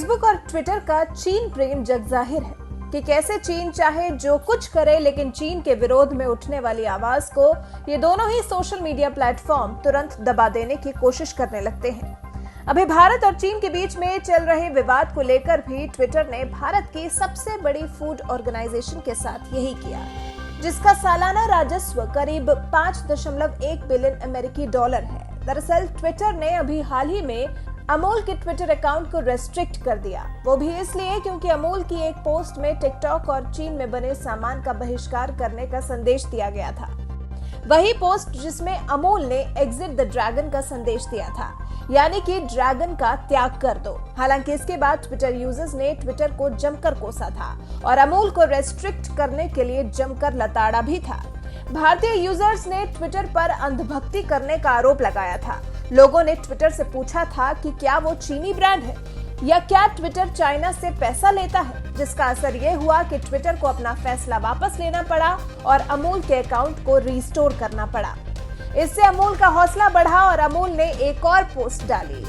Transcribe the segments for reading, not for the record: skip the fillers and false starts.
Facebook और Twitter का चीन प्रेम जग जाहिर है कि कैसे चीन चाहे जो कुछ करे, लेकिन चीन के विरोध में उठने वाली आवाज को ये दोनों ही सोशल मीडिया प्लेटफॉर्म तुरंत दबा देने की कोशिश करने लगते हैं। अभी भारत और चीन के बीच में चल रहे विवाद को लेकर भी ट्विटर ने भारत की सबसे बड़ी फूड ऑर्गेनाइजेशन के साथ यही किया, जिसका सालाना राजस्व करीब 5.1 बिलियन अमेरिकी डॉलर है। दरअसल ट्विटर ने अभी हाल ही में अमूल के ट्विटर अकाउंट को रेस्ट्रिक्ट कर दिया, वो भी इसलिए क्योंकि अमूल की एक पोस्ट में टिकटॉक और चीन में बने सामान का बहिष्कार करने का संदेश दिया गया था। वही पोस्ट जिसमें अमूल ने एग्जिट द ड्रैगन का संदेश दिया था, यानी कि ड्रैगन का त्याग कर दो। हालांकि इसके बाद ट्विटर यूजर्स ने ट्विटर को जमकर कोसा था और अमूल को रेस्ट्रिक्ट करने के लिए जमकर लताड़ा भी था। भारतीय यूजर्स ने ट्विटर पर अंधभक्ति करने का आरोप लगाया था। लोगों ने ट्विटर से पूछा था कि क्या वो चीनी ब्रांड है या क्या ट्विटर चाइना से पैसा लेता है, जिसका असर ये हुआ कि ट्विटर को अपना फैसला वापस लेना पड़ा और अमूल के अकाउंट को रीस्टोर करना पड़ा। इससे अमूल का हौसला बढ़ा और अमूल ने एक और पोस्ट डाली,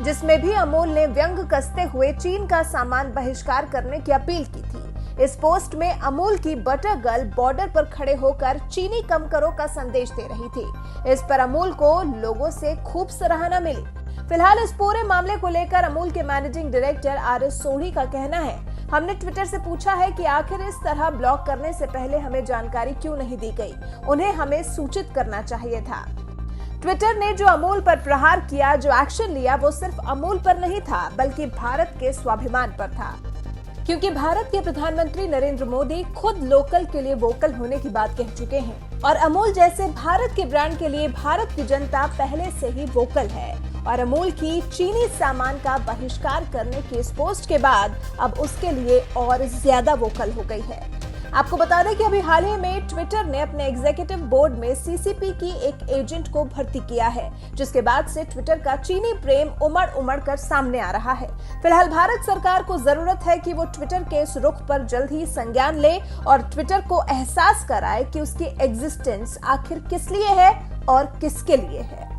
जिसमें भी अमूल ने व्यंग कसते हुए चीन का सामान बहिष्कार करने की अपील की थी। इस पोस्ट में अमूल की बटर गर्ल बॉर्डर पर खड़े होकर चीनी कम करो का संदेश दे रही थी। इस पर अमूल को लोगों से खूब सराहना मिली। फिलहाल इस पूरे मामले को लेकर अमूल के मैनेजिंग डायरेक्टर आर.एस. सोढ़ी का कहना है, हमने ट्विटर से पूछा है कि आखिर इस तरह ब्लॉक करने से पहले हमें जानकारी क्यों नहीं दी गई, उन्हें हमें सूचित करना चाहिए था। ट्विटर ने जो अमूल पर प्रहार किया, जो एक्शन लिया, वो सिर्फ अमूल पर नहीं था बल्कि भारत के स्वाभिमान पर था, क्योंकि भारत के प्रधानमंत्री नरेंद्र मोदी खुद लोकल के लिए वोकल होने की बात कह चुके हैं और अमूल जैसे भारत के ब्रांड के लिए भारत की जनता पहले से ही वोकल है। और अमूल की चीनी सामान का बहिष्कार करने की इस पोस्ट के बाद अब उसके लिए और ज्यादा वोकल हो गई है। आपको बता दें कि अभी हाल ही में ट्विटर ने अपने एग्जीक्यूटिव बोर्ड में सीसीपी की एक एजेंट को भर्ती किया है, जिसके बाद से ट्विटर का चीनी प्रेम उमड़ कर सामने आ रहा है। फिलहाल भारत सरकार को जरूरत है कि वो ट्विटर के इस रुख पर जल्द ही संज्ञान ले और ट्विटर को एहसास कराए कि उसकी एग्जिस्टेंस आखिर किस लिए है और किसके लिए है।